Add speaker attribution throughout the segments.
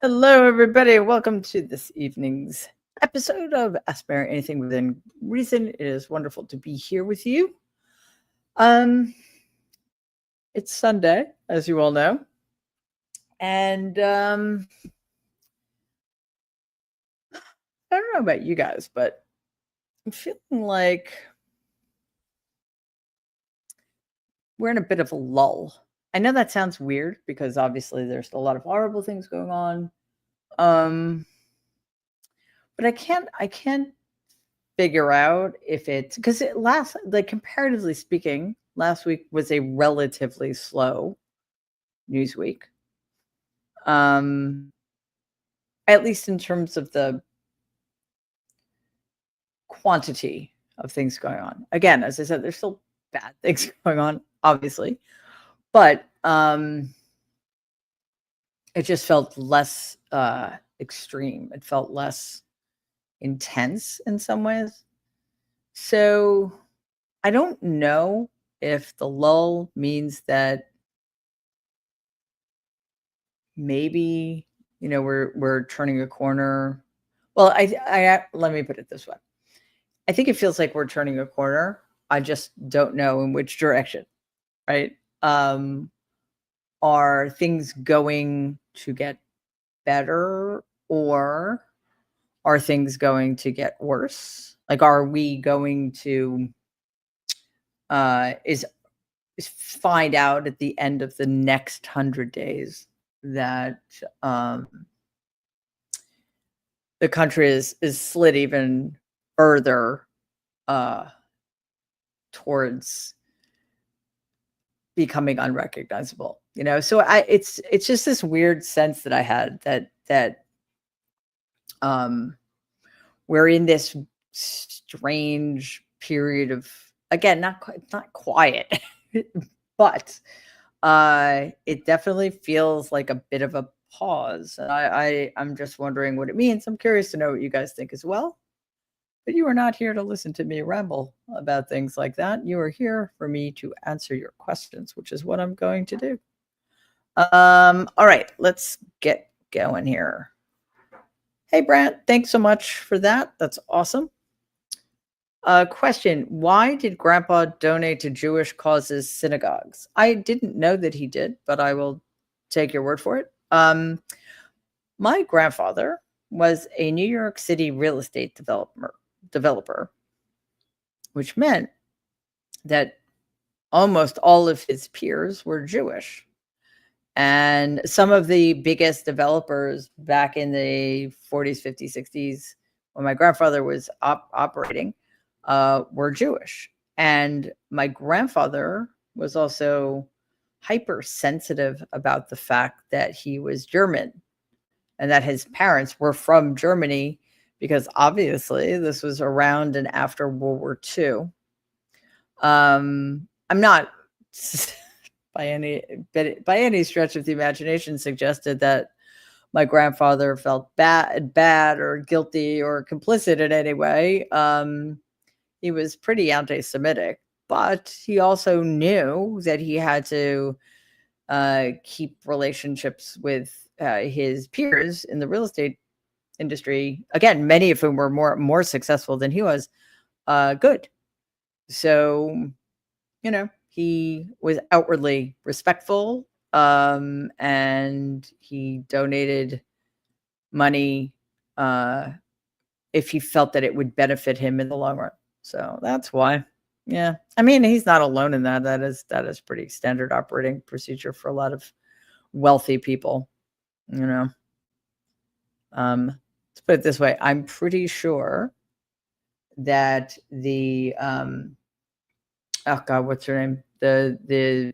Speaker 1: Hello, everybody. Welcome to this evening's episode of Ask Mary Anything Within Reason. It is wonderful to be here with you. Um, it's Sunday, as you all know, and I don't know about you guys, but I'm feeling like we're in a bit of a lull. I know that sounds weird because obviously there's a lot of horrible things going on. But I can't figure out if it's because comparatively speaking, last week was a relatively slow news week. Um, at least in terms of the quantity of things going on. Again, as I said, there's still bad things going on, obviously, but it just felt less extreme. It felt less intense in some ways. So I don't know if the lull means that maybe, we're turning a corner. Well, I let me put it this way. I think it feels like we're turning a corner. I just don't know in which direction, right? Um, are things going to get better or are things going to get worse? Like, are we going to is find out at the end of the next 100 days that the country is slid even further uh, towards becoming unrecognizable. So it's just this weird sense that I had that um, we're in this strange period of, again, not quiet, but it definitely feels like a bit of a pause. And I'm just wondering what it means. I'm curious to know what you guys think as well. But you are not here to listen to me ramble about things like that. You are here for me to answer your questions, which is what I'm going to do. All right, let's get going here. Hey, Brant, thanks so much for that. That's awesome. Question: why did Grandpa donate to Jewish causes synagogues? I didn't know that he did, but I will take your word for it. My grandfather was a New York City real estate developer, which meant that almost all of his peers were Jewish. And some of the biggest developers back in the 40s, 50s, 60s, when my grandfather was operating, were Jewish. And my grandfather was also hypersensitive about the fact that he was German and that his parents were from Germany, because obviously this was around and after World War II. I'm not by any stretch of the imagination suggested that my grandfather felt bad or guilty or complicit in any way. He was pretty anti-Semitic, but he also knew that he had to keep relationships with his peers in the real estate industry. Again, many of whom were more successful than he was. Good. So, he was outwardly respectful, and he donated money if he felt that it would benefit him in the long run. So that's why. Yeah. I mean, he's not alone in that. That is pretty standard operating procedure for a lot of wealthy people, you know. Let's put it this way. I'm pretty sure that oh God, what's her name? The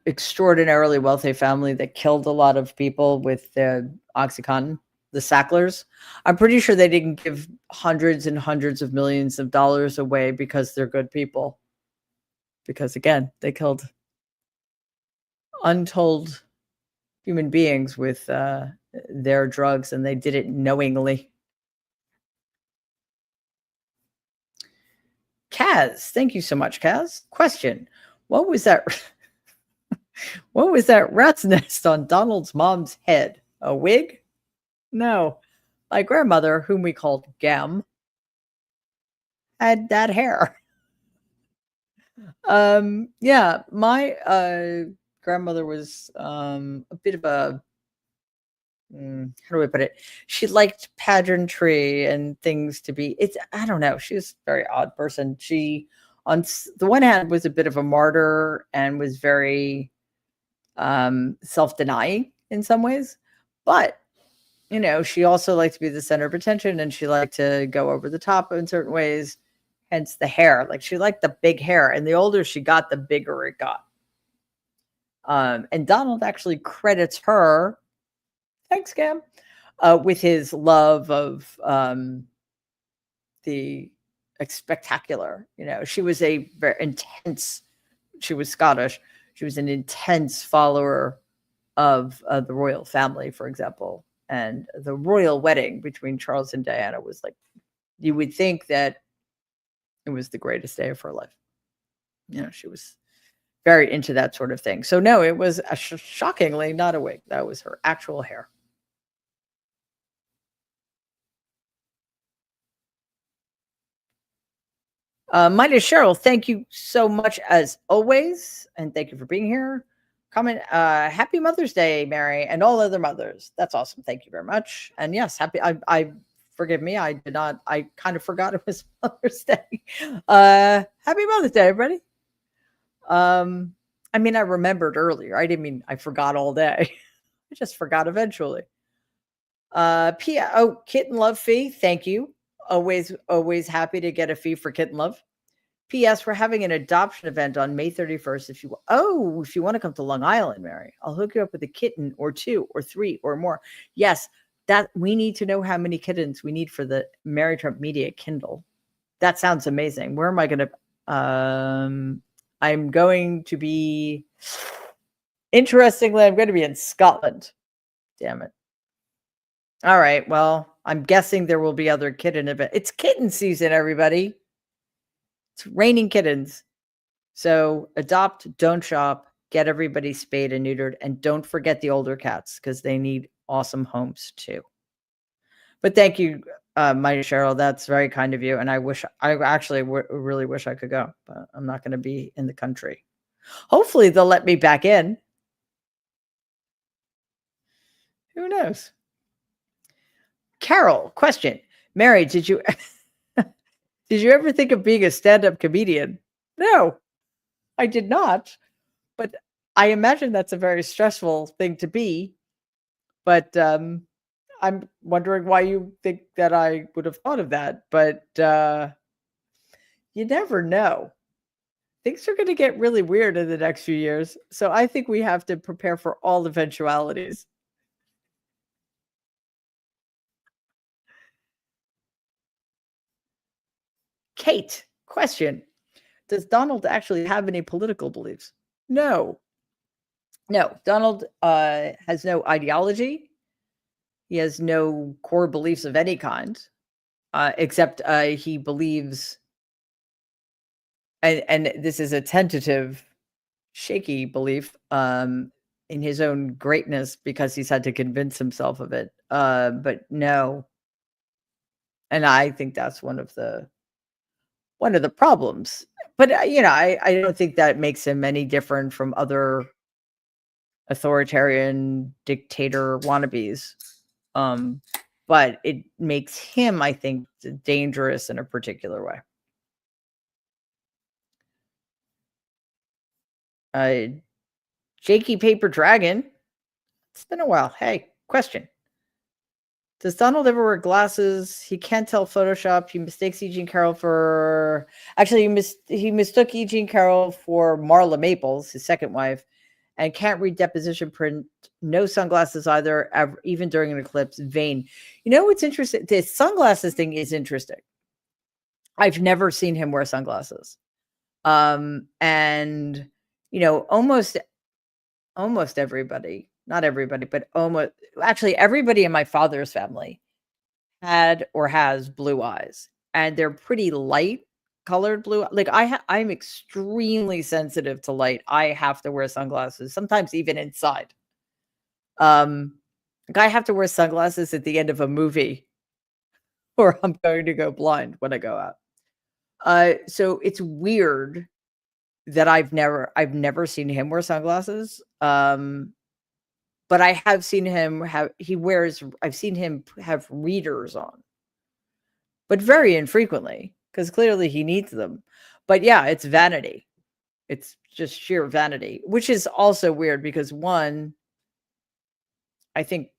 Speaker 1: extraordinarily wealthy family that killed a lot of people with the OxyContin, the Sacklers. I'm pretty sure they didn't give hundreds and hundreds of millions of dollars away because they're good people. Because again, they killed untold human beings with their drugs, and they did it knowingly. Kaz, thank you so much, Kaz. Question: what was that? What was that rat's nest on Donald's mom's head? A wig? No. My grandmother, whom we called Gam, had that hair. Yeah, my grandmother was a bit of a how do I put it? She liked pageantry and things to be it's I don't know, she was a very odd person. She the one hand was a bit of a martyr and was very self-denying in some ways. But she also liked to be the center of attention and she liked to go over the top in certain ways, hence the hair. Like she liked the big hair, and the older she got, the bigger it got. And Donald actually credits her, thanks, Cam, with his love of the spectacular. She was a very intense, she was Scottish. She was an intense follower of the royal family, for example. And the royal wedding between Charles and Diana was like, you would think that it was the greatest day of her life. She was very into that sort of thing. So no, it was shockingly not a wig. That was her actual hair. Mighty Cheryl, thank you so much as always, and thank you for being here. Comment, happy Mother's Day, Mary, and all other mothers. That's awesome. Thank you very much. And yes, I forgive me, I did not, I kind of forgot it was Mother's Day. Happy Mother's Day, everybody. I mean, I remembered earlier. I didn't mean I forgot all day. I just forgot eventually. Kitten Love fee. Thank you. Always happy to get a fee for Kitten Love. P.S. We're having an adoption event on May 31st. If you want to come to Long Island, Mary, I'll hook you up with a kitten or 2 or 3 or more. Yes, that we need to know how many kittens we need for the Mary Trump Media Kindle. That sounds amazing. Where am I going to? I'm going to be. Interestingly, I'm going to be in Scotland. Damn it. All right. Well, I'm guessing there will be other kitten events. It's kitten season, everybody. It's raining kittens. So adopt, don't shop, get everybody spayed and neutered, and don't forget the older cats because they need awesome homes too. But thank you, Mighty Cheryl. That's very kind of you. And I actually really wish I could go, but I'm not going to be in the country. Hopefully they'll let me back in. Who knows? Carol, question. Mary, did you ever think of being a stand-up comedian? No, I did not. But I imagine that's a very stressful thing to be. But I'm wondering why you think that I would have thought of that. But you never know. Things are going to get really weird in the next few years. So I think we have to prepare for all eventualities. Kate, question. Does Donald actually have any political beliefs? No. Donald has no ideology. He has no core beliefs of any kind, except he believes, and this is a tentative, shaky belief, in his own greatness because he's had to convince himself of it. But no, and I think that's one of the problems. But I don't think that makes him any different from other authoritarian dictator wannabes. But it makes him, I think, dangerous in a particular way. Jakey Paper Dragon. It's been a while. Hey, question. Does Donald ever wear glasses? He can't tell Photoshop. He mistakes E. Jean Carroll for... Actually, he mistook E. Jean Carroll for Marla Maples, his second wife, and can't read deposition print. No sunglasses either, ever, even during an eclipse. Vain. You know what's interesting? The sunglasses thing is interesting. I've never seen him wear sunglasses. And, almost everybody, not everybody, but almost, actually everybody in my father's family had or has blue eyes, and they're pretty light colored blue, like I'm extremely sensitive to light. I have to wear sunglasses, sometimes even inside. Like I have to wear sunglasses at the end of a movie or I'm going to go blind when I go out. So it's weird that I've never seen him wear sunglasses. But I have seen him have he wears I've seen him have readers on, but very infrequently because clearly he needs them. But yeah, it's vanity. It's just sheer vanity, which is also weird because one, I think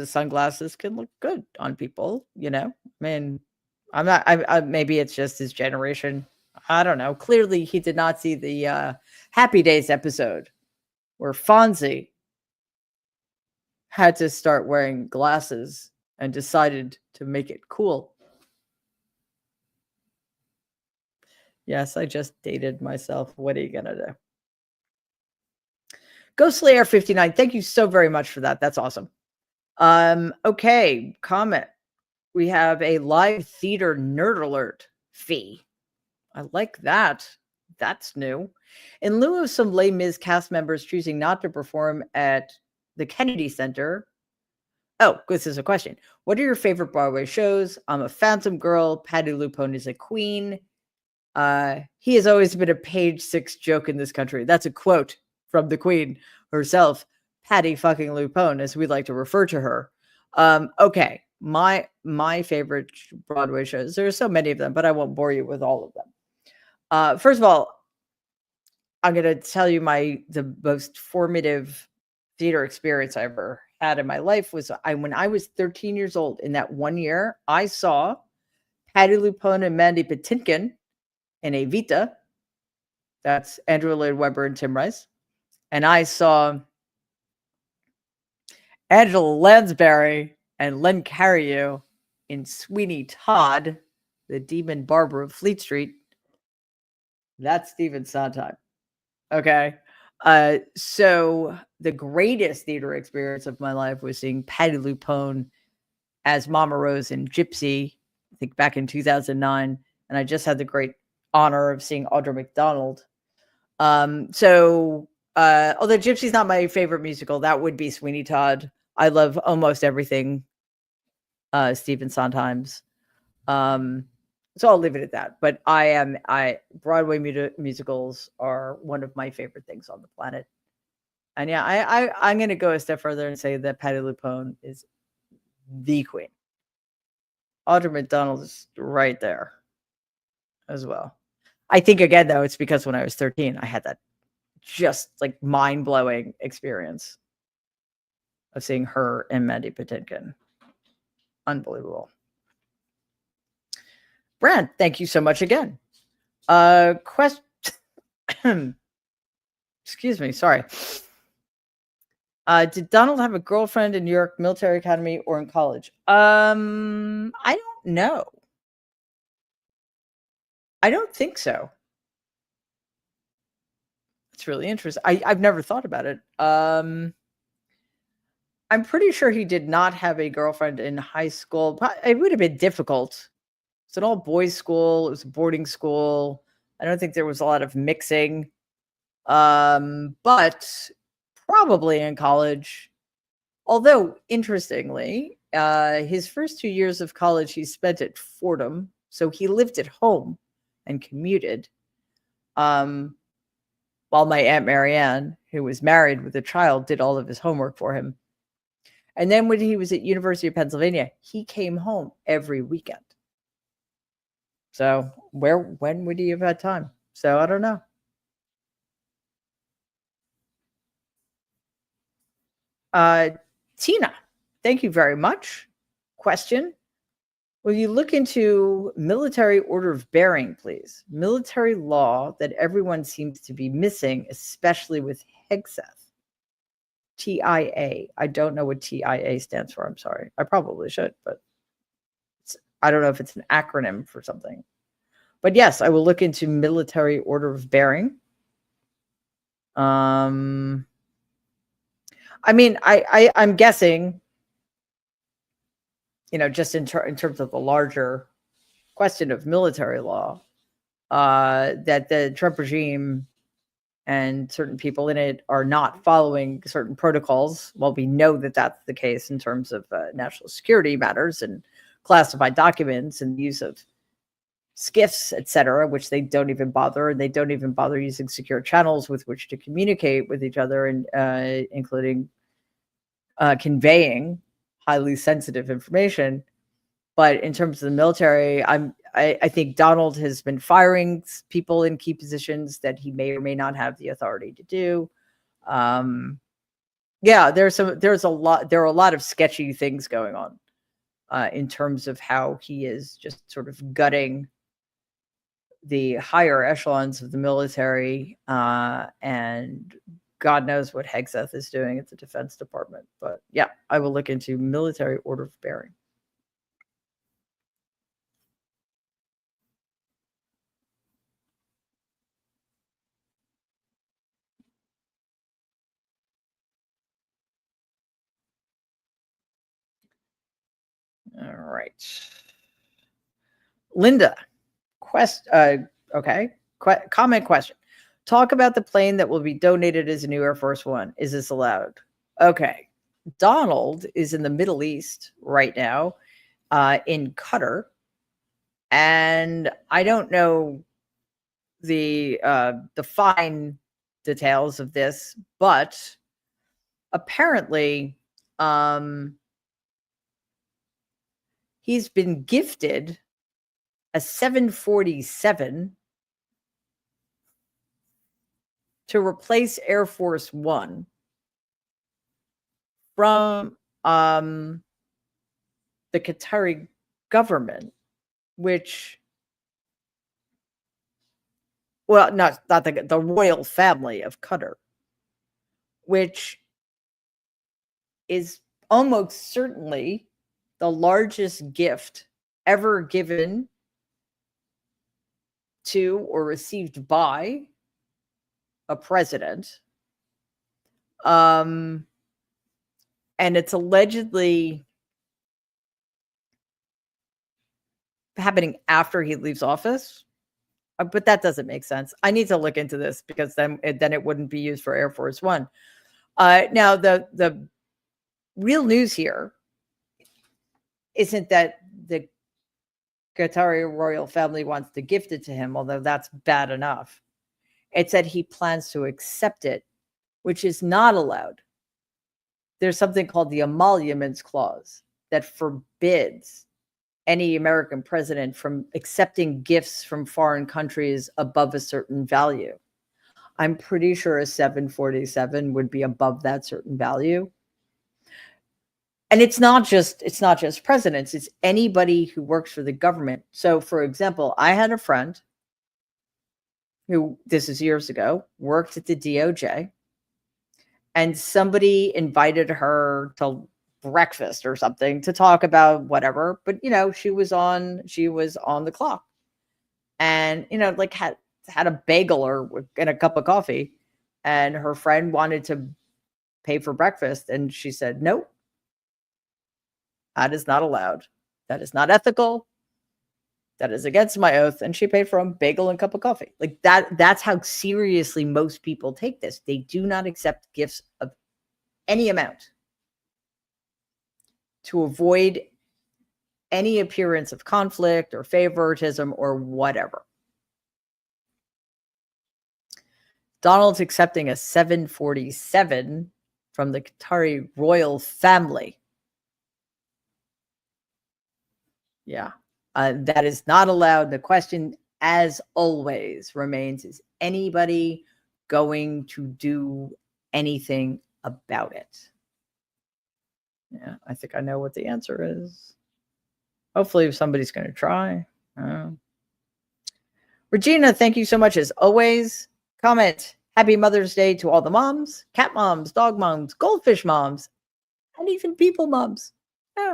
Speaker 1: sunglasses can look good on people, you know? I mean, I'm not maybe it's just his generation. I don't know. Clearly he did not see the Happy Days episode where Fonzie had to start wearing glasses and decided to make it cool. Yes, I just dated myself. What are you gonna do? Ghostlayer 59, thank you so very much for that. That's awesome. Okay, comment. We have a live theater nerd alert fee. I like that. That's new. In lieu of some Les Mis cast members choosing not to perform at the Kennedy Center. Oh, this is a question. What are your favorite Broadway shows? I'm a Phantom Girl. Patty Lupone is a queen. He has always been a page 6 joke in this country. That's a quote from the queen herself, Patty fucking Lupone, as we like to refer to her. Okay, my favorite Broadway shows. There are so many of them, but I won't bore you with all of them. First of all, I'm going to tell you the most formative theater experience I ever had in my life was when I was 13 years old. In that 1 year, I saw Patty Lupone and Mandy Patinkin in Evita. That's Andrew Lloyd Webber and Tim Rice. And I saw Angela Lansbury and Len Cariou in Sweeney Todd, the demon barber of Fleet Street. That's Stephen Sondheim. Okay. So the greatest theater experience of my life was seeing Patty Lupone as Mama Rose in Gypsy, I think back in 2009. And I just had the great honor of seeing Audra McDonald. Although Gypsy's not my favorite musical, that would be Sweeney Todd. I love almost everything Stephen Sondheim's. So I'll leave it at that. But Broadway musicals are one of my favorite things on the planet. And yeah, I'm going to go a step further and say that Patty Lupone is the queen. Audra McDonald is right there as well. I think again though, it's because when I was 13, I had that just like mind-blowing experience of seeing her and Mandy Patinkin. Unbelievable. Brand, thank you so much again. Excuse me, sorry. Did Donald have a girlfriend in New York Military Academy or in college? I don't know. I don't think so. It's really interesting. I've never thought about it. I'm pretty sure he did not have a girlfriend in high school. It would have been difficult. It's an all-boys school. It was a boarding school. I don't think there was a lot of mixing. But probably in college. Although, interestingly, his first 2 years of college he spent at Fordham. So he lived at home and commuted. While my Aunt Marianne, who was married with a child, did all of his homework for him. And then when he was at University of Pennsylvania, he came home every weekend. So when would he have had time? So I don't know. Tina, thank you very much. Question. Will you look into military order of bearing, please? Military law that everyone seems to be missing, especially with Hegseth. TIA. I don't know what TIA stands for. I'm sorry. I probably should, but I don't know if it's an acronym for something. But yes, I will look into military order of bearing. I mean, I'm guessing, just in terms of the larger question of military law, that the Trump regime and certain people in it are not following certain protocols. Well, we know that that's the case in terms of national security matters and classified documents and the use of SCIFs, et cetera, which they don't even bother. And they don't even bother using secure channels with which to communicate with each other, and including conveying highly sensitive information. But in terms of the military, I think Donald has been firing people in key positions that he may or may not have the authority to do. Yeah, there are a lot of sketchy things going on in terms of how he is just sort of gutting the higher echelons of the military, and God knows what Hegseth is doing at the Defense Department. But yeah, I will look into military order of bearing. All right. Linda, comment question. Talk about the plane that will be donated as a new Air Force One. Is this allowed? Okay. Donald is in the Middle East right now, in Qatar. And I don't know the fine details of this, but apparently he's been gifted a 747 to replace Air Force One from the Qatari government, which, well, not the royal family of Qatar, which is almost certainly the largest gift ever given to or received by a president. And it's allegedly happening after he leaves office. But that doesn't make sense. I need to look into this because then it wouldn't be used for Air Force One. Now, the real news here isn't that the Qatari royal family wants to gift it to him, although that's bad enough. It's that he plans to accept it, which is not allowed. There's something called the Emoluments Clause that forbids any American president from accepting gifts from foreign countries above a certain value. I'm pretty sure a 747 would be above that certain value. And it's not just presidents, it's anybody who works for the government. So, for example, I had a friend who, this is years ago, worked at the DOJ, and somebody invited her to breakfast or something to talk about whatever, but she was on the clock, and like had a bagel and a cup of coffee, and her friend wanted to pay for breakfast, and she said, nope, that is not allowed. That is not ethical. That is against my oath. And she paid for a bagel and cup of coffee. Like that's how seriously most people take this. They do not accept gifts of any amount to avoid any appearance of conflict or favoritism or whatever. Donald's accepting a 747 from the Qatari royal family. Yeah, that is not allowed. The question, as always, remains, is anybody going to do anything about it? Yeah, I think I know what the answer is. Hopefully somebody's going to try. Regina, thank you so much as always. Comment, happy Mother's Day to all the moms, cat moms, dog moms, goldfish moms, and even people moms. Yeah.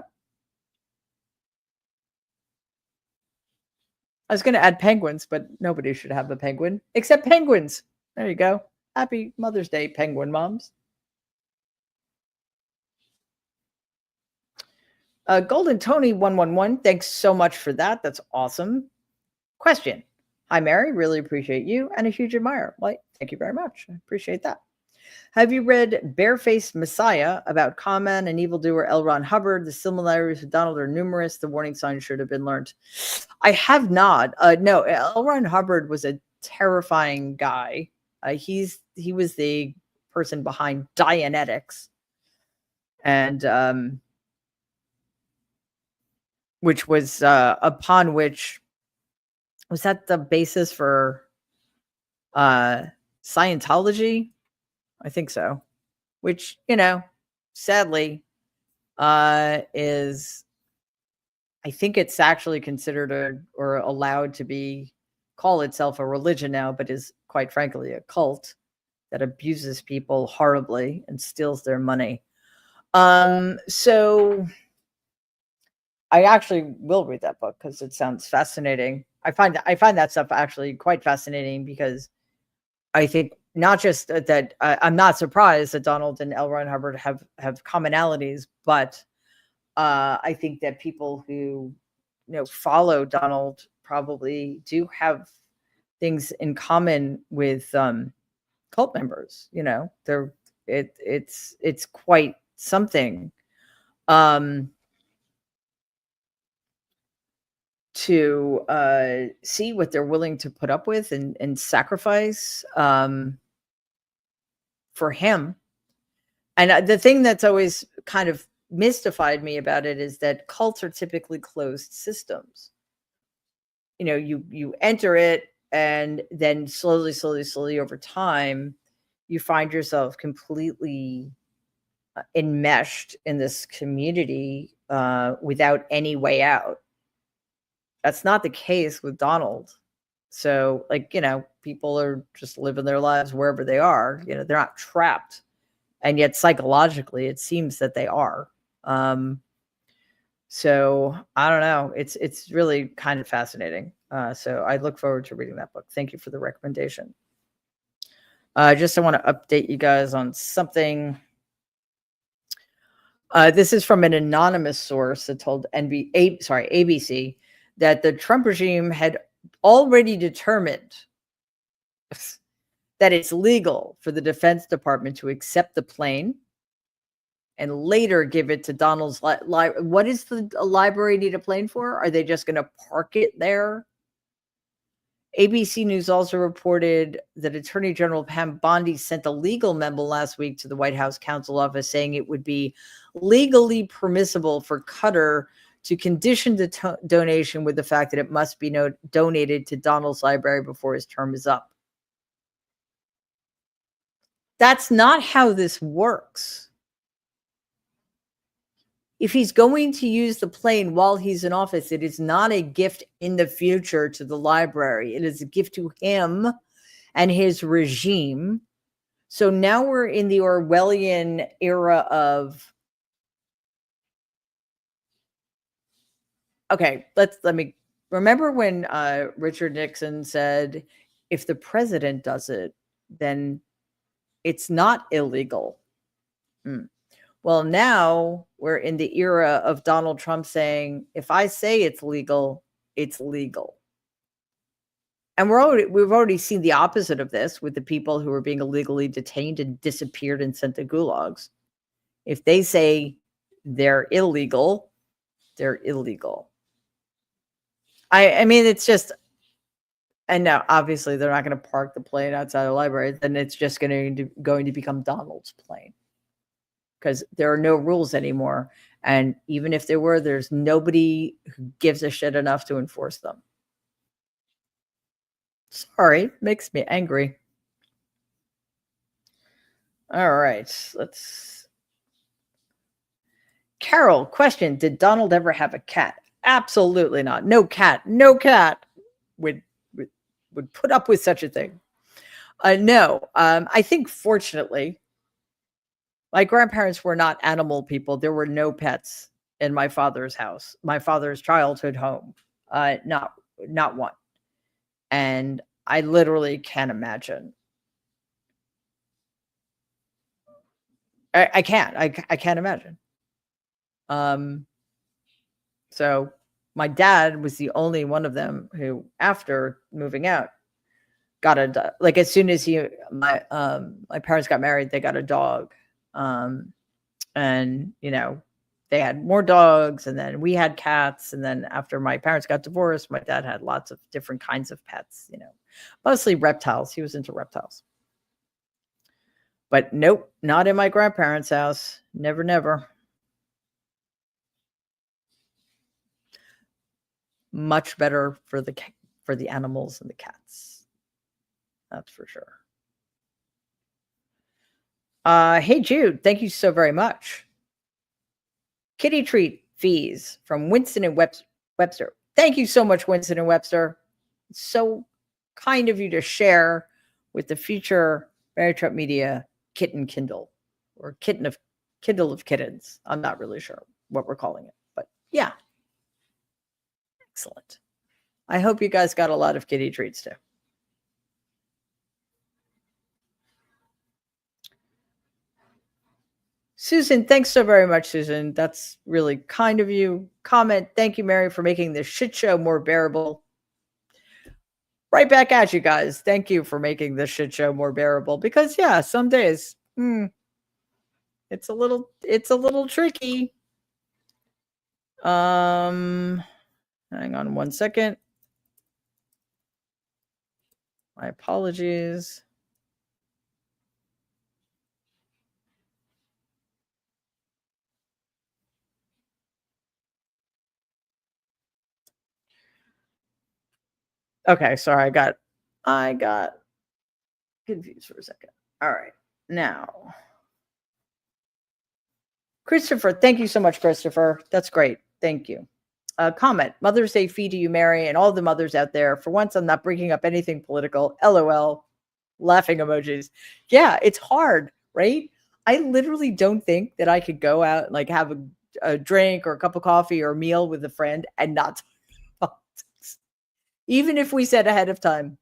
Speaker 1: I was going to add penguins, but nobody should have a penguin except penguins. There you go. Happy Mother's Day, penguin moms. Golden Tony 111, thanks so much for that. That's awesome. Question: Hi, Mary. Really appreciate you and a huge admirer. Well, thank you very much. I appreciate that. Have you read Barefaced Messiah about conman and evildoer L. Ron Hubbard? The similarities with Donald are numerous. The warning signs should have been learned. I have not. No, L. Ron Hubbard was a terrifying guy. He was the person behind Dianetics, and which was upon which was that the basis for Scientology? I think so. Which, sadly, is I think it's actually considered or allowed to call itself a religion now, but is quite frankly a cult that abuses people horribly and steals their money. So I actually will read that book because it sounds fascinating. I find that stuff actually quite fascinating because I think not just that I'm not surprised that Donald and L. Ron Hubbard have commonalities, but I think that people who follow Donald probably do have things in common with cult members. It's quite something to see what they're willing to put up with and sacrifice for him. And the thing that's always kind of mystified me about it is that cults are typically closed systems. You enter it, and then slowly over time, you find yourself completely enmeshed in this community without any way out. That's not the case with Donald. So, people are just living their lives wherever they are. They're not trapped, and yet psychologically, it seems that they are. So I don't know. It's really kind of fascinating. So I look forward to reading that book. Thank you for the recommendation. I want to update you guys on something. This is from an anonymous source that told ABC that the Trump regime had already determined that it's legal for the Defense Department to accept the plane and later give it to Donald's library. What is the library need a plane for? Are they just going to park it there? ABC News also reported that Attorney General Pam Bondi sent a legal memo last week to the White House counsel office saying it would be legally permissible for Qatar to condition the donation with the fact that it must be donated to Donald's library before his term is up. That's not how this works. If he's going to use the plane while he's in office, it is not a gift in the future to the library. It is a gift to him and his regime. So now we're in the Orwellian era of, okay, let me remember when Richard Nixon said, if the president does it, then it's not illegal. Well, now we're in the era of Donald Trump saying, if I say it's legal, it's legal. And we've already seen the opposite of this with the people who are being illegally detained and disappeared and sent to gulags. If they say they're illegal, they're illegal. I mean, it's just, and now obviously they're not going to park the plane outside the library. Then it's just going to become Donald's plane, because there are no rules anymore. And even if there were, there's nobody who gives a shit enough to enforce them. Sorry, makes me angry. All right, Carol, question: did Donald ever have a cat? Absolutely not. No cat would put up with such a thing. No, I think fortunately, my grandparents were not animal people. There were no pets in my father's house, my father's childhood home. Not one. And I literally can't imagine. I can't. I can't imagine. So my dad was the only one of them who, after moving out, got like as soon as my parents got married, they got a dog. And they had more dogs, and then we had cats, and then after my parents got divorced, my dad had lots of different kinds of pets, mostly reptiles. He was into reptiles. But nope, not in my grandparents' house. Never, never. Much better for the animals and the cats. That's for sure. Hey, Jude, thank you so very much. Kitty treat fees from Winston and Webster. Thank you so much, Winston and Webster. It's so kind of you to share with the future Mary Trump Media Kitten Kindle, or Kindle of Kittens. I'm not really sure what we're calling it, but yeah. Excellent. I hope you guys got a lot of kitty treats too. Susan, thanks so very much, Susan. That's really kind of you. Comment, thank you, Mary, for making this shit show more bearable. Right back at you guys. Thank you for making this shit show more bearable, because yeah, some days it's a little tricky. Hang on one second. My apologies. Okay, sorry, I got confused for a second. All right, now, Christopher, thank you so much, Christopher. That's great. Thank you. Comment, Mother's Day fee to you, Mary, and all the mothers out there. For once, I'm not bringing up anything political. LOL. Laughing emojis. Yeah, it's hard, right? I literally don't think that I could go out and like have a drink or a cup of coffee or a meal with a friend and not talk politics. Even if we said ahead of time,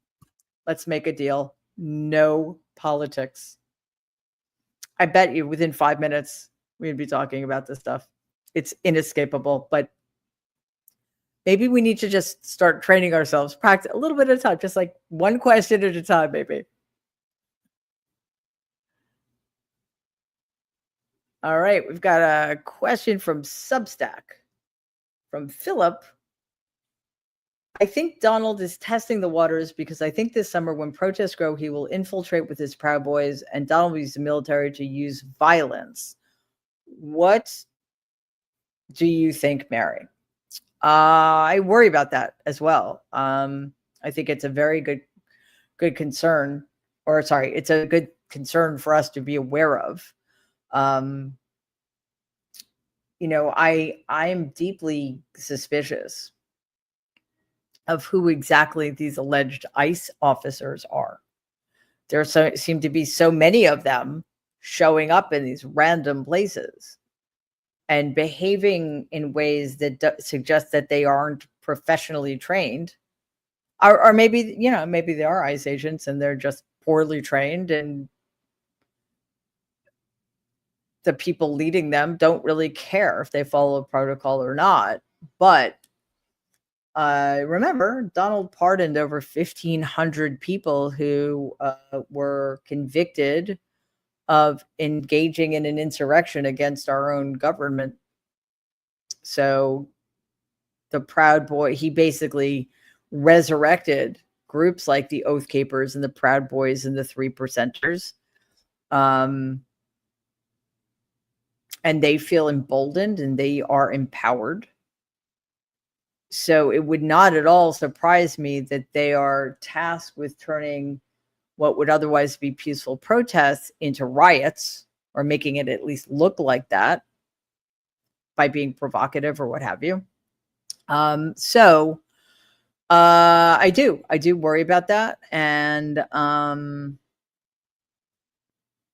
Speaker 1: let's make a deal. No politics. I bet you within 5 minutes, we'd be talking about this stuff. It's inescapable, but maybe we need to just start training ourselves, practice a little bit at a time, just like one question at a time, maybe. All right, we've got a question from Substack from Philip. I think Donald is testing the waters because I think this summer when protests grow, he will infiltrate with his Proud Boys and Donald will use the military to use violence. What do you think, Mary? I worry about that as well. I think it's a very good concern, or sorry, it's a good concern for us to be aware of. I am deeply suspicious of who exactly these alleged ICE officers are. There seem to be so many of them showing up in these random places and behaving in ways that suggest that they aren't professionally trained, or maybe maybe they are ICE agents and they're just poorly trained, and the people leading them don't really care if they follow protocol or not. But remember, Donald pardoned over 1,500 people who were convicted of engaging in an insurrection against our own government. So the Proud Boy, he basically resurrected groups like the Oath Keepers and the Proud Boys and the Three Percenters. And they feel emboldened and they are empowered. So it would not at all surprise me that they are tasked with turning what would otherwise be peaceful protests into riots, or making it at least look like that by being provocative or what have you. So I do worry about that. And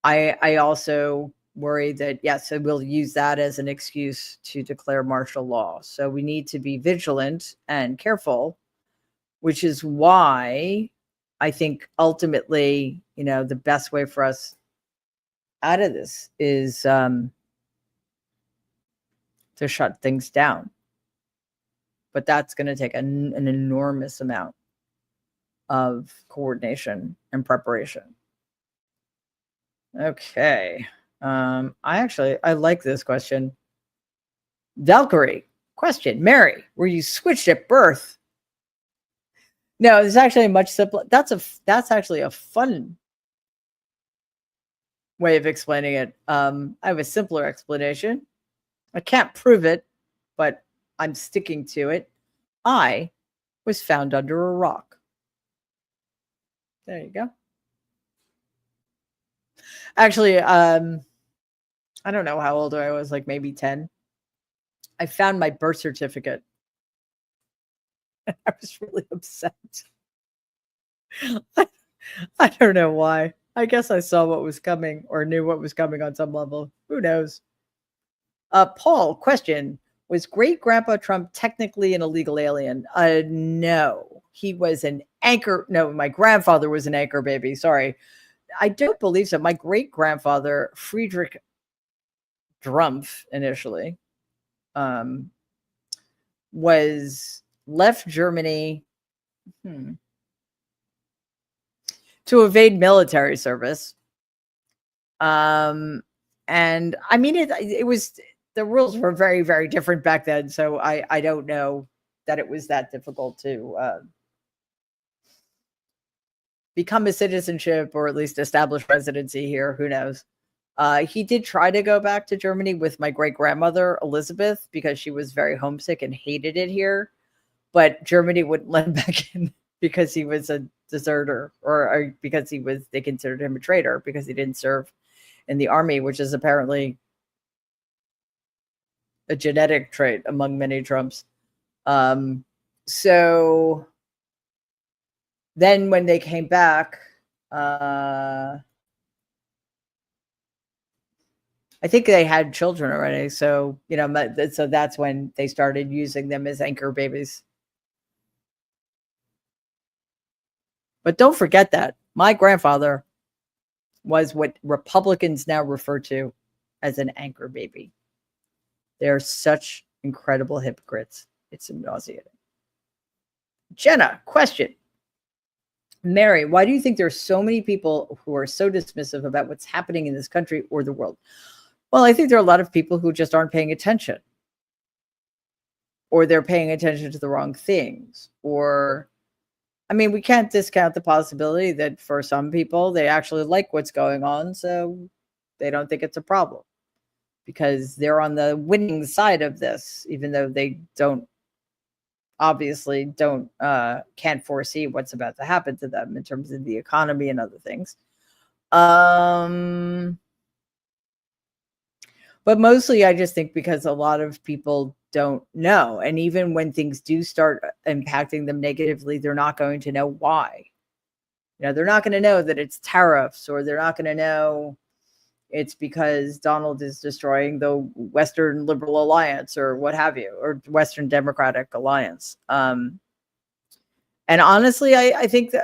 Speaker 1: I also worry that, yes, so we'll use that as an excuse to declare martial law. So we need to be vigilant and careful, which is why I think ultimately, the best way for us out of this is to shut things down. but that's going to take an enormous amount of coordination and preparation. Okay. I like this question. Valkyrie, question. Mary, were you switched at birth? No, it's actually a much simpler. That's actually a fun way of explaining it. I have a simpler explanation. I can't prove it, but I'm sticking to it. I was found under a rock. There you go. Actually, I don't know how old I was, like maybe 10. I found my birth certificate. I was really upset. I don't know why. I guess I saw what was coming or knew what was coming on some level. Who knows? Paul, question. Was great grandpa Trump technically an illegal alien? No. He was an anchor. No, my grandfather was an anchor baby. Sorry. I don't believe so. My great grandfather, Friedrich Drumpf, initially, was left Germany to evade military service. And I mean, it was, the rules were very, very different back then. So I don't know that it was that difficult to become a citizenship or at least establish residency here. Who knows? He did try to go back to Germany with my great grandmother, Elizabeth, because she was very homesick and hated it here. But Germany wouldn't let him back in because he was a deserter, or because they considered him a traitor because he didn't serve in the army, which is apparently a genetic trait among many Trumps. So then when they came back, I think they had children already. So, so that's when they started using them as anchor babies. But don't forget that my grandfather was what Republicans now refer to as an anchor baby. They're such incredible hypocrites. It's nauseating. Jenna, question. Mary, why do you think there are so many people who are so dismissive about what's happening in this country or the world? Well, I think there are a lot of people who just aren't paying attention, or they're paying attention to the wrong things. Or, I mean, we can't discount the possibility that for some people, they actually like what's going on, so they don't think it's a problem because they're on the winning side of this, even though they can't foresee what's about to happen to them in terms of the economy and other things. But mostly I just think because a lot of people don't know. And even when things do start impacting them negatively, they're not going to know why. They're not going to know that it's tariffs, or they're not going to know it's because Donald is destroying the Western Liberal Alliance or what have you, or Western Democratic Alliance. And honestly, I think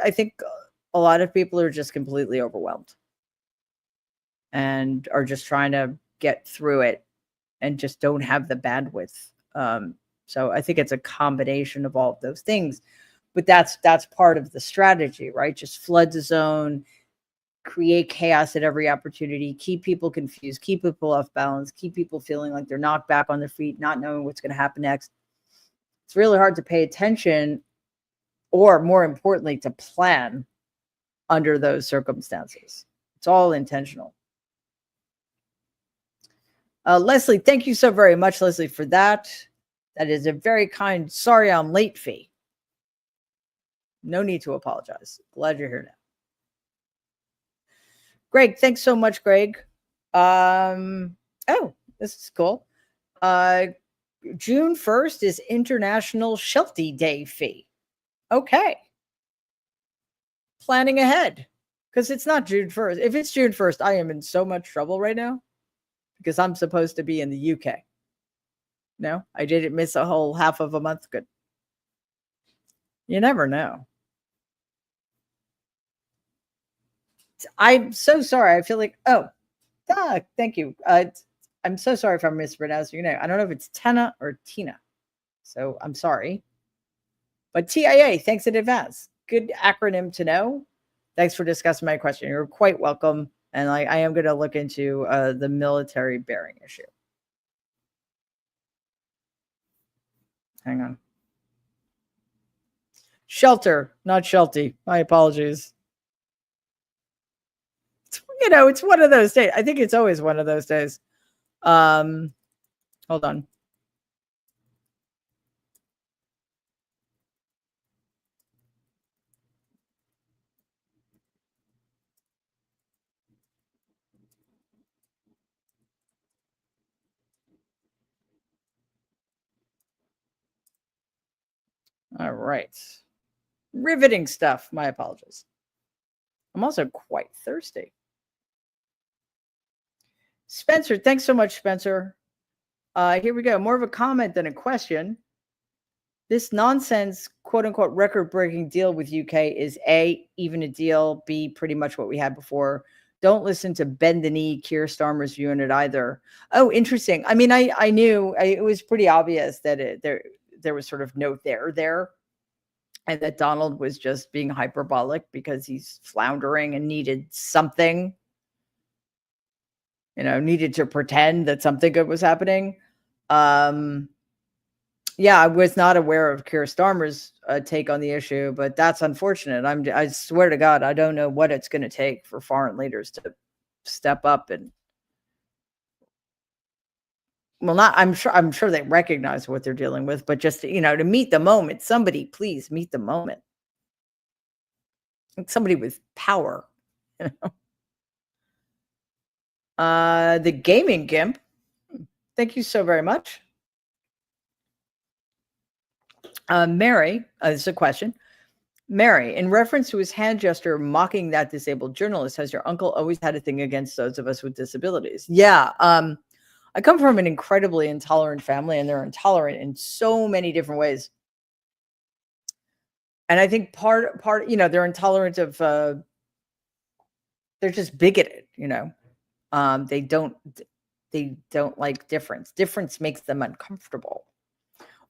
Speaker 1: a lot of people are just completely overwhelmed and are just trying to get through it and just don't have the bandwidth. So I think it's a combination of all of those things, but that's part of the strategy, right? Just flood the zone, create chaos at every opportunity, keep people confused, keep people off balance, keep people feeling like they're knocked back on their feet, not knowing what's going to happen next. It's really hard to pay attention, or more importantly, to plan under those circumstances. It's all intentional. Leslie, thank you so very much, Leslie, for that. That is a very kind, sorry I'm late fee. No need to apologize. Glad you're here now. Greg, thanks so much, Greg. Oh, this is cool. June 1st is International Sheltie Day fee. Okay. Planning ahead, because it's not June 1st. If it's June 1st, I am in so much trouble right now because I'm supposed to be in the UK. No, I didn't miss a whole half of a month. Good. You never know. I'm so sorry. I feel like, thank you. I'm so sorry if I'm mispronouncing your name. I don't know if it's Tena or Tina. So I'm sorry. But TIA, thanks in advance. Good acronym to know. Thanks for discussing my question. You're quite welcome. And I am going to look into the military bearing issue. Hang on. Shelter, not Shelty. My apologies. It's one of those days. I think it's always one of those days. Hold on. All right. Riveting stuff. My apologies. I'm also quite thirsty. Spencer, thanks so much, Spencer. Here we go. More of a comment than a question. This nonsense, quote unquote, record breaking deal with UK is A, even a deal, B, pretty much what we had before. Don't listen to bend the knee Keir Starmer's view on it either. Oh, interesting. I mean, I knew it was pretty obvious that there was sort of no there, and that Donald was just being hyperbolic because he's floundering and needed something, needed to pretend that something good was happening. Yeah, I was not aware of Keir Starmer's take on the issue, but that's unfortunate. I swear to God, I don't know what it's going to take for foreign leaders to step up and, well, not. I'm sure they recognize what they're dealing with, but just to meet the moment. Somebody, please meet the moment. Somebody with power. The gaming gimp. Thank you so very much. Mary, this is a question. Mary, in reference to his hand gesture mocking that disabled journalist, has your uncle always had a thing against those of us with disabilities? Yeah. I come from an incredibly intolerant family, and they're intolerant in so many different ways. And I think part, they're intolerant of, they're just bigoted, they don't like difference. Difference makes them uncomfortable.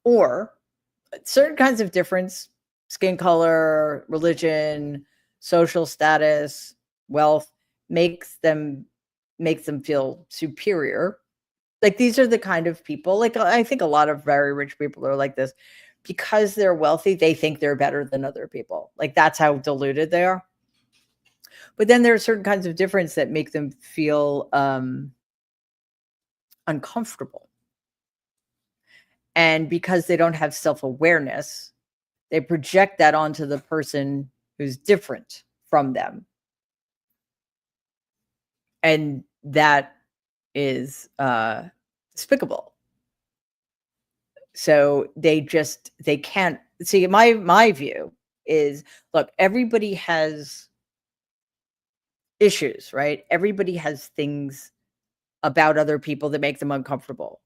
Speaker 1: Or certain kinds of difference, skin color, religion, social status, wealth, makes them feel superior. Like, these are the kind of people, like, I think a lot of very rich people are like this. Because they're wealthy, they think they're better than other people. Like, that's how deluded they are. But then there are certain kinds of difference that make them feel uncomfortable. And because they don't have self-awareness, they project that onto the person who's different from them. And that is despicable. So they can't see. My view is, look, everybody has issues, right? Everybody has things about other people that make them uncomfortable.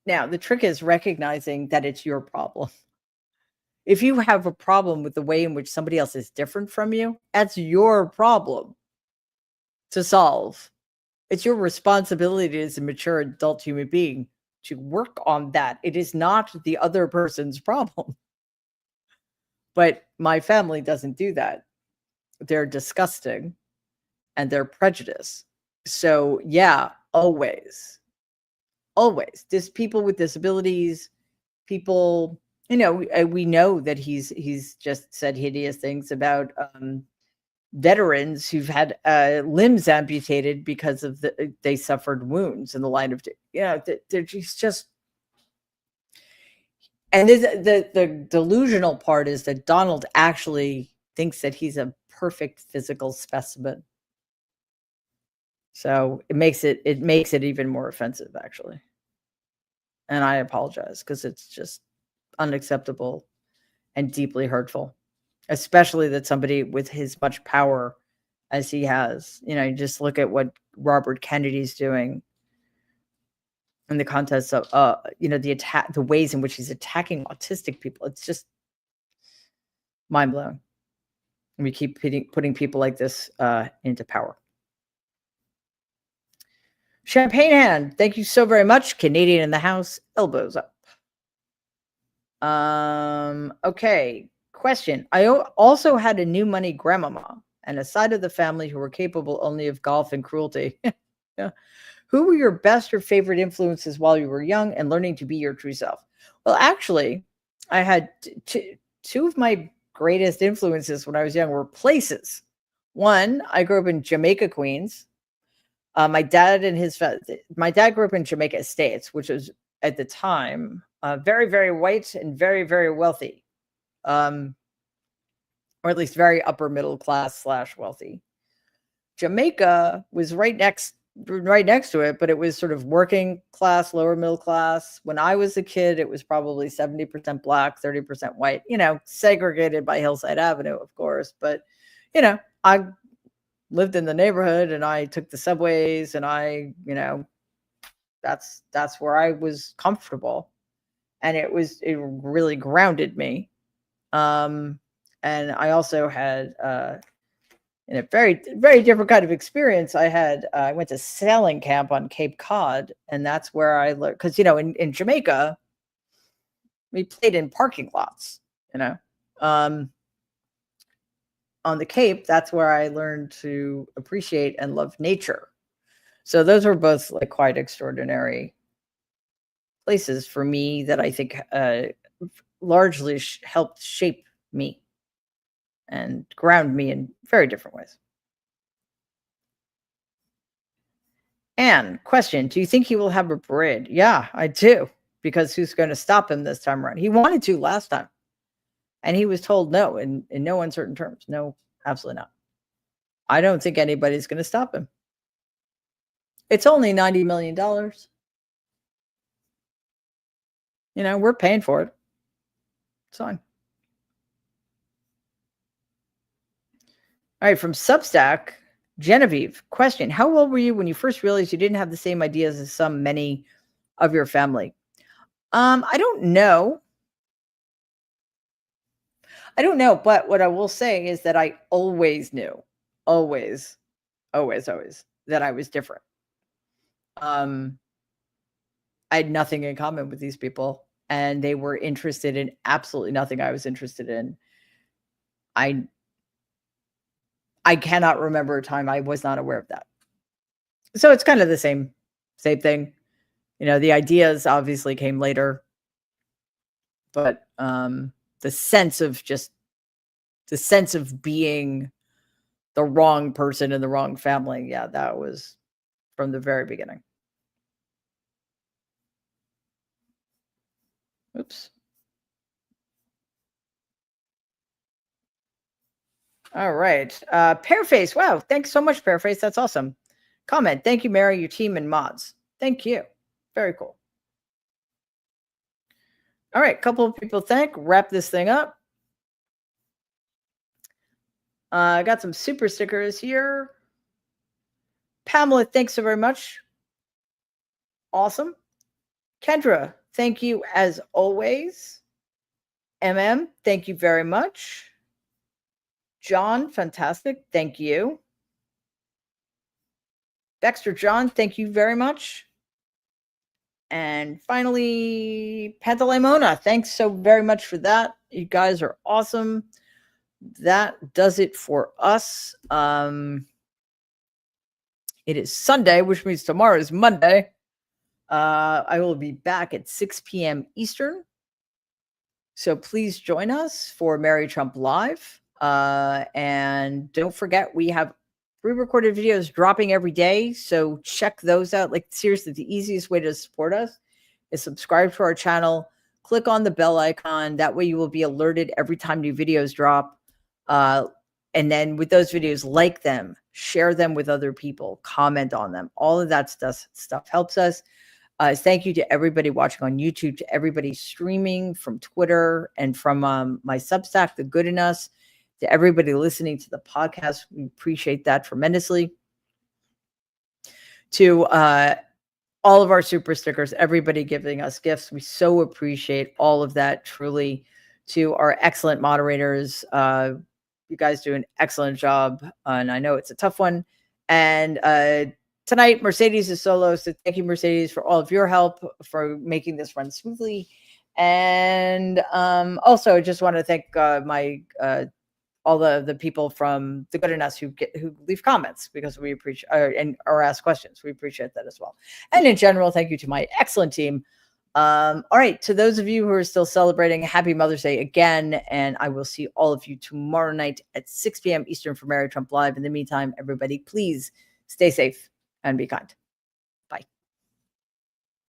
Speaker 1: Now, the trick is recognizing that it's your problem. If you have a problem with the way in which somebody else is different from you, that's your problem to solve. It's your responsibility as a mature adult human being to work on that. It is not the other person's problem. But my family doesn't do that. They're disgusting and they're prejudiced. So, yeah, always. Just people with disabilities, people, we know that he's just said hideous things about veterans who've had limbs amputated because of they suffered wounds in the line of, they're just. And the delusional part is that Donald actually thinks that he's a perfect physical specimen. So it makes it even more offensive, actually. And I apologize, because it's just unacceptable and deeply hurtful, especially that somebody with his much power as he has, you just look at what Robert Kennedy's doing in the context of, the ways in which he's attacking autistic people. It's just mind blowing. And we keep putting people like this into power. Champagne hand. Thank you so very much. Canadian in the house. Elbows up. Okay. Question. I also had a new money grandmama and a side of the family who were capable only of golf and cruelty. Yeah. Who were your best or favorite influences while you were young and learning to be your true self? Well, actually, I had two of my greatest influences when I was young were places. One, I grew up in Jamaica, Queens. My dad and my dad grew up in Jamaica Estates, which was at the time very, very white and very, very wealthy, um, or at least very upper middle class slash wealthy. Jamaica was right next to it, but it was sort of working class, lower middle class. When I was a kid, it was probably 70% black, 30% white, segregated by Hillside Avenue, of course. But, I lived in the neighborhood and I took the subways and that's where I was comfortable. And it really grounded me. And I also had, in a very, very different kind of experience. I went to sailing camp on Cape Cod, and that's where I learned, because in Jamaica, we played in parking lots. On the Cape, that's where I learned to appreciate and love nature. So those were both like quite extraordinary places for me that I think largely helped shape me and ground me in very different ways. Anne, question, do you think he will have a parade? Yeah, I do, because who's going to stop him this time around? He wanted to last time, and he was told no in no uncertain terms. No, absolutely not. I don't think anybody's going to stop him. It's only $90 million. We're paying for it. It's fine. All right, from Substack, Genevieve, question, how old were you when you first realized you didn't have the same ideas as many of your family? I don't know. But what I will say is that I always knew, always, always, always, that I was different. I had nothing in common with these people, and they were interested in absolutely nothing I was interested in. I cannot remember a time I was not aware of that. So it's kind of the same thing. The ideas obviously came later, but the sense of being the wrong person in the wrong family, yeah, that was from the very beginning. Oops. All right. Pearface. Wow. Thanks so much, Pearface. That's awesome. Comment. Thank you, Mary, your team and mods. Thank you. Very cool. All right. Couple of people wrap this thing up. I got some super stickers here. Pamela, thanks so very much. Awesome. Kendra, thank you as always. Thank you very much. John, fantastic. Thank you. Dexter John, thank you very much. And finally, Pantalemona, thanks so very much for that. You guys are awesome. That does it for us. It is Sunday, which means tomorrow is Monday. I will be back at 6 p.m. Eastern. So please join us for Mary Trump Live. And don't forget, we have pre-recorded videos dropping every day. So check those out. Like, seriously, the easiest way to support us is subscribe to our channel, click on the bell icon. That way you will be alerted every time new videos drop. And then with those videos, like them, share them with other people, comment on them. All of that stuff helps us. Thank you to everybody watching on YouTube, to everybody streaming from Twitter and from my Substack, The Good in Us, to everybody listening to the podcast. We appreciate that tremendously. To all of our super stickers, everybody giving us gifts. We so appreciate all of that, truly. To our excellent moderators, you guys do an excellent job, and I know it's a tough one. And tonight. Mercedes is solo, so thank you, Mercedes, for all of your help for making this run smoothly. And also, I just want to thank my all the people from The Good in Us who leave comments, because we appreciate or ask questions. We appreciate that as well. And in general, thank you to my excellent team. All right, to those of you who are still celebrating, happy Mother's Day again, and I will see all of you tomorrow night at 6 p.m. Eastern for Mary Trump Live. In the meantime, everybody, please stay safe and be kind.